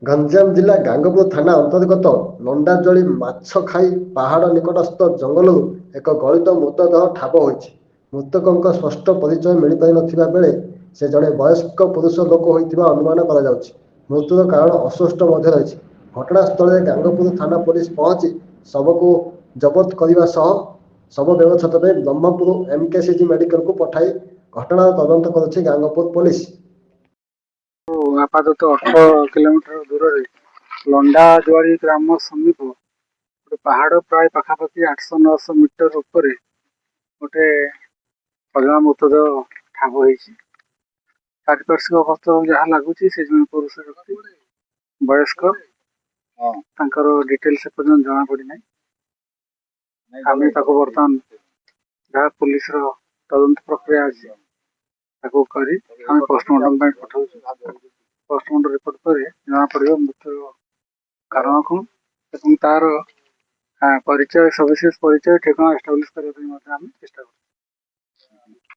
ଗଞ୍ଜାମ ଜିଲ୍ଲା ଗାଙ୍ଗପୁର ଥାନା ଅନ୍ତର୍ଗତ ଲଣ୍ଡାଜଳି ମାଛଖାଇ ପାହାଡ଼ ନିକଟସ୍ଥ ଜଙ୍ଗଲରୁ ଏକ ଗଳିତ ମୃତଦେହ ଠାବ ହୋଇଛି। ମୃତକଙ୍କ ସ୍ପଷ୍ଟ ପରିଚୟ ମିଳିପାରିନଥିବା ବେଳେ ସେ ଜଣେ ବୟସ୍କ ପୁରୁଷ ଲୋକ ହୋଇଥିବା ଅନୁମାନ କରାଯାଉଛି। ମୃତ୍ୟୁର କାରଣ ଅସ୍ପଷ୍ଟ ମଧ୍ୟ ରହିଛି। ଘଟଣାସ୍ଥଳରେ ଗାଙ୍ଗପୁର ଥାନା ପୋଲିସ ପହଞ୍ଚି ଶବକୁ ଜବତ କରିବା ସହ ଶବ ବ୍ୟବଚ୍ଛେଦ ପାଇଁ ବ୍ରହ୍ମପୁର ଏମକେସିଜି ମେଡିକାଲକୁ ପଠାଇ ଘଟଣାର ତଦନ୍ତ କରୁଛି ଗାଙ୍ଗପୁର ପୋଲିସ। ଆପାତତଃ 18 କିଲୋମିଟର ଦୂରରେ ଲଣ୍ଡାଜୁଆଳି ଗ୍ରାମ ସମୀପ ଗୋଟେ ପାହାଡ଼ ପ୍ରାୟ ପାଖାପାଖି 800-900 ମିଟର ଉପରେ ଗୋଟେ ଅଜଣା ମୃତଦେହ ଠାବ ହେଇଛି। ପାରିପାର୍ଶ୍ୱିକ ଅବସ୍ଥାରୁ ଯାହା ଲାଗୁଛି ସେ ଜଣେ ପୁରୁଷ ବ୍ୟକ୍ତି, ବୟସ୍କ। ତାଙ୍କର ଡିଟେଲ୍ସ ଏପର୍ଯ୍ୟନ୍ତ ଜଣା ପଡ଼ିନାହିଁ। ଆମେ ତାକୁ ବର୍ତ୍ତମାନ ଯାହା ପୁଲିସର ତଦନ୍ତ ପ୍ରକ୍ରିୟା ଅଛି ତାକୁ କରି ଆମେ ପୋଷ୍ଟମର୍ଟମ ପାଇଁ ପଠାଉଛୁ। ପୋଷ୍ଟମର୍ଟମ ରିପୋର୍ଟ ପରେ ଜଣାପଡ଼ିବ ମୃତ୍ୟୁର କାରଣ କ'ଣ ଏବଂ ତାର ପରିଚୟ, ସବିଶେଷ ପରିଚୟ ଠିକଣା ଏଷ୍ଟାବ୍ଲିଶ କରିବା ପାଇଁ ମଧ୍ୟ ଆମେ ଚେଷ୍ଟା କରୁଛୁ।